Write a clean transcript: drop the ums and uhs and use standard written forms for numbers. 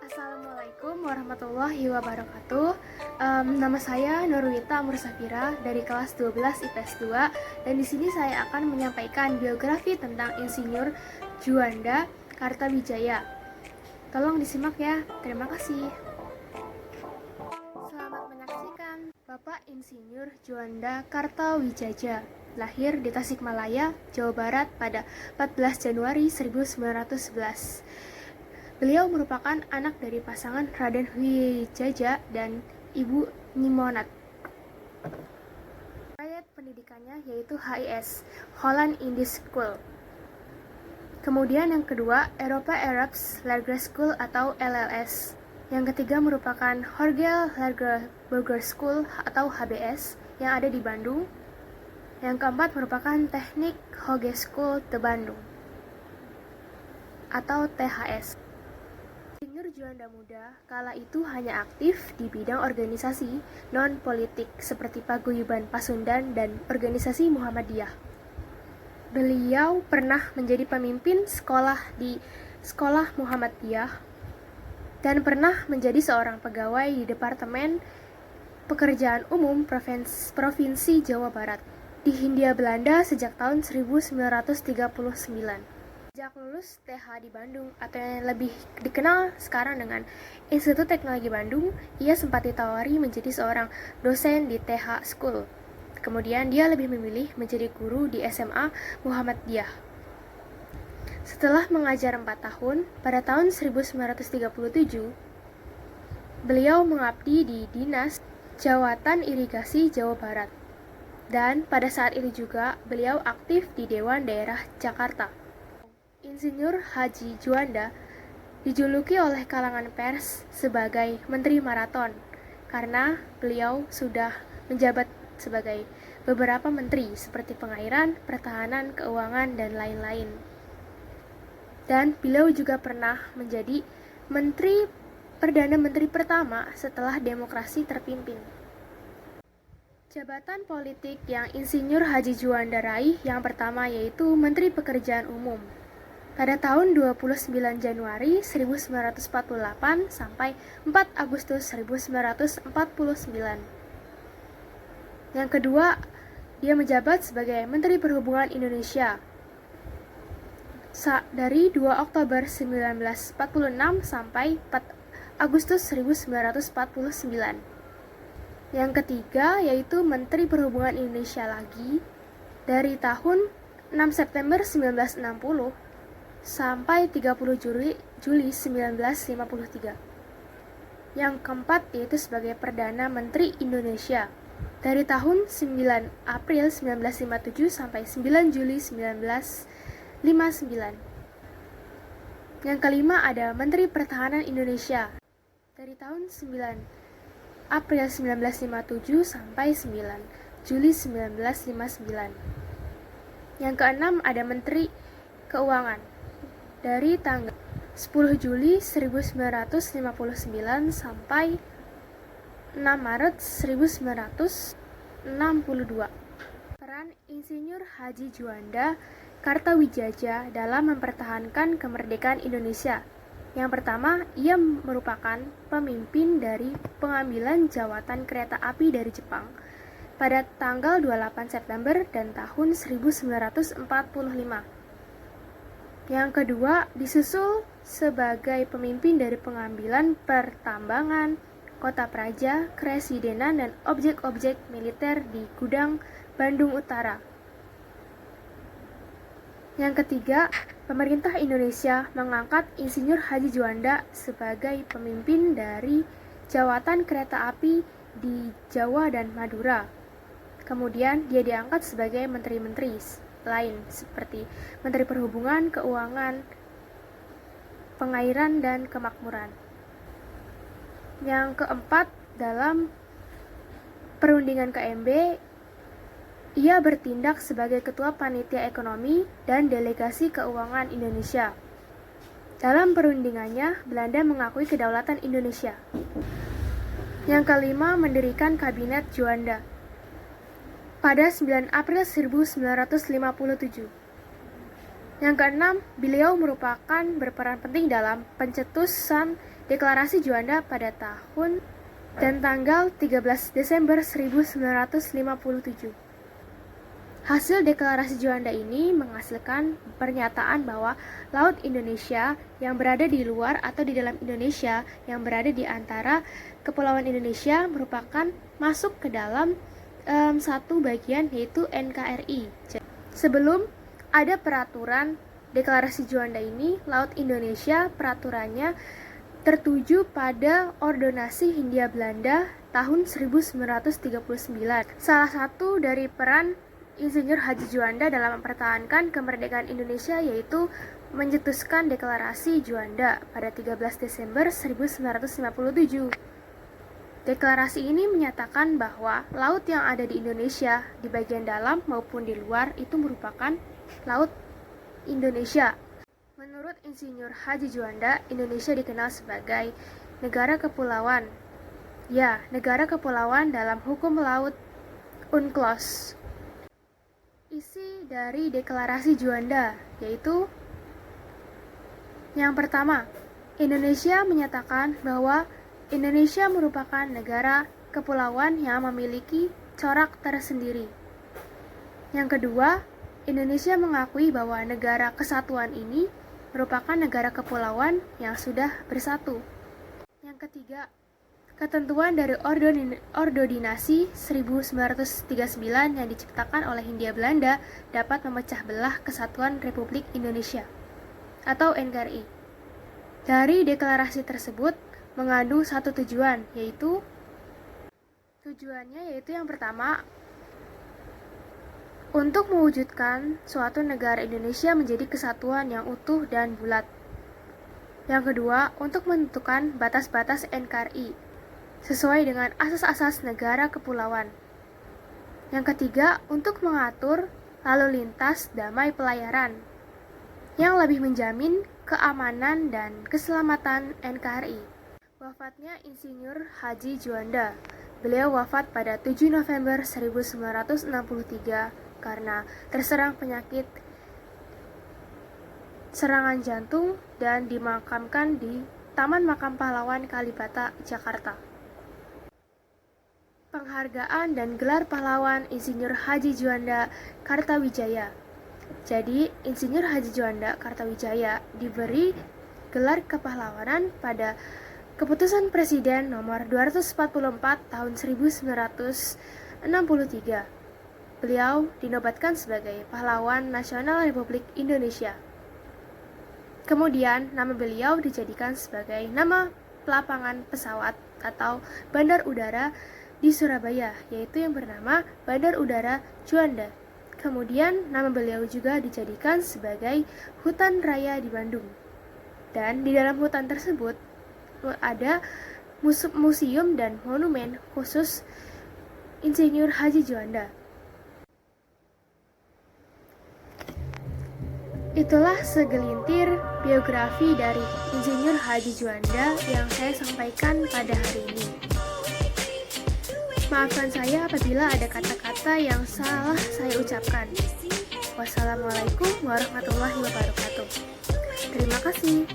Assalamualaikum warahmatullahi wabarakatuh. Nama saya Nurwita Mursafira dari kelas 12 IPS 2 dan di sini saya akan menyampaikan biografi tentang Insinyur Juanda Kartawijaya. Tolong disimak ya. Terima kasih. Selamat menyaksikan. Bapak Insinyur Juanda Kartawijaya lahir di Tasikmalaya, Jawa Barat pada 14 Januari 1911. Beliau merupakan anak dari pasangan Raden Wijaya dan Ibu Nimonat. Riwayat pendidikannya yaitu HIS, Holland Indies School. Kemudian yang kedua, Eropa Arabs Language School atau LLS. Yang ketiga merupakan Horgel Burger School atau HBS yang ada di Bandung. Yang keempat merupakan Teknik Hoge School de Bandung atau THS. Insinyur Juanda Muda kala itu hanya aktif di bidang organisasi non-politik seperti Paguyuban Pasundan dan organisasi Muhammadiyah. Beliau pernah menjadi pemimpin sekolah di Sekolah Muhammadiyah dan pernah menjadi seorang pegawai di Departemen Pekerjaan Umum Provinsi Jawa Barat di Hindia Belanda sejak tahun 1939. Sejak lulus TH di Bandung atau yang lebih dikenal sekarang dengan Institut Teknologi Bandung, ia sempat ditawari menjadi seorang dosen di TH School. Kemudian dia lebih memilih menjadi guru di SMA Muhammadiyah. Setelah mengajar 4 tahun, pada tahun 1937, beliau mengabdi di Dinas Jawatan Irigasi Jawa Barat. Dan pada saat itu juga beliau aktif di Dewan Daerah Jakarta. Insinyur Haji Juanda dijuluki oleh kalangan pers sebagai Menteri Maraton karena beliau sudah menjabat sebagai beberapa menteri seperti pengairan, pertahanan, keuangan, dan lain-lain. Dan beliau juga pernah menjadi Perdana Menteri pertama setelah demokrasi terpimpin. Jabatan politik yang Insinyur Haji Juanda raih yang pertama yaitu Menteri Pekerjaan Umum. Pada tahun 29 Januari 1948 sampai 4 Agustus 1949. Yang kedua, dia menjabat sebagai Menteri Perhubungan Indonesia dari 2 Oktober 1946 sampai 4 Agustus 1949. Yang ketiga, yaitu Menteri Perhubungan Indonesia lagi dari tahun 6 September 1960 sampai 30 Juli 1953. Yang keempat yaitu sebagai Perdana Menteri Indonesia dari tahun 9 April 1957 sampai 9 Juli 1959. Yang kelima ada Menteri Pertahanan Indonesia dari tahun 9 April 1957 sampai 9 Juli 1959. Yang keenam ada Menteri Keuangan dari tanggal 10 Juli 1959 sampai 6 Maret 1962. Peran Insinyur Haji Juanda Kartawijaya dalam mempertahankan kemerdekaan Indonesia. Yang pertama, ia merupakan pemimpin dari pengambilan jawatan kereta api dari Jepang pada tanggal 28 September dan tahun 1945. Yang kedua, disusul sebagai pemimpin dari pengambilan pertambangan, kota praja, keresidenan, dan objek-objek militer di Gudang Bandung Utara. Yang ketiga, pemerintah Indonesia mengangkat Insinyur Haji Juanda sebagai pemimpin dari jawatan kereta api di Jawa dan Madura. Kemudian dia diangkat sebagai menteri-menteri lain seperti Menteri Perhubungan, Keuangan, Pengairan, dan Kemakmuran. Yang keempat, dalam perundingan KMB, ia bertindak sebagai Ketua Panitia Ekonomi dan Delegasi Keuangan Indonesia. Dalam perundingannya, Belanda mengakui kedaulatan Indonesia. Yang kelima, mendirikan Kabinet Juanda pada 9 April 1957. Yang keenam, beliau merupakan berperan penting dalam pencetusan Deklarasi Juanda pada tahun dan tanggal 13 Desember 1957. Hasil Deklarasi Juanda ini menghasilkan pernyataan bahwa Laut Indonesia yang berada di luar atau di dalam Indonesia yang berada di antara Kepulauan Indonesia merupakan masuk ke dalam satu bagian, yaitu NKRI. Sebelum ada peraturan Deklarasi Juanda ini, Laut Indonesia peraturannya tertuju pada Ordonansi Hindia Belanda tahun 1939. Salah satu dari peran Insinyur Haji Juanda dalam mempertahankan kemerdekaan Indonesia yaitu mencetuskan Deklarasi Juanda pada 13 Desember 1957. Deklarasi ini menyatakan bahwa laut yang ada di Indonesia di bagian dalam maupun di luar itu merupakan Laut Indonesia. Menurut Insinyur Haji Juanda, Indonesia dikenal sebagai negara kepulauan. Ya, negara kepulauan dalam hukum laut UNCLOS. Isi dari Deklarasi Juanda yaitu yang pertama, Indonesia menyatakan bahwa Indonesia merupakan negara kepulauan yang memiliki corak tersendiri. Yang kedua, Indonesia mengakui bahwa negara kesatuan ini merupakan negara kepulauan yang sudah bersatu. Yang ketiga, ketentuan dari Ordonansi 1939 yang diciptakan oleh Hindia Belanda dapat memecah belah kesatuan Republik Indonesia atau NKRI. Dari deklarasi tersebut mengandung satu tujuan, yaitu yang pertama, untuk mewujudkan suatu negara Indonesia menjadi kesatuan yang utuh dan bulat. Yang kedua, untuk menentukan batas-batas NKRI sesuai dengan asas-asas negara kepulauan. Yang ketiga, untuk mengatur lalu lintas damai pelayaran yang lebih menjamin keamanan dan keselamatan NKRI. Wafatnya Insinyur Haji Juanda. Beliau wafat pada 7 November 1963 karena terserang penyakit serangan jantung dan dimakamkan di Taman Makam Pahlawan Kalibata, Jakarta. Penghargaan dan gelar pahlawan Insinyur Haji Juanda Kartawijaya. Jadi, Insinyur Haji Juanda Kartawijaya diberi gelar kepahlawanan pada Keputusan Presiden nomor 244 tahun 1963. Beliau dinobatkan sebagai Pahlawan Nasional Republik Indonesia. Kemudian, nama beliau dijadikan sebagai nama pelapangan pesawat atau bandar udara di Surabaya, yaitu yang bernama Bandar Udara Juanda. Kemudian nama beliau juga dijadikan sebagai hutan raya di Bandung. Dan di dalam hutan tersebut ada museum dan monumen khusus Insinyur Haji Juanda. Itulah segelintir biografi dari Insinyur Haji Juanda yang saya sampaikan pada hari ini. Maafkan saya apabila ada kata-kata yang salah saya ucapkan. Wassalamualaikum warahmatullahi wabarakatuh. Terima kasih.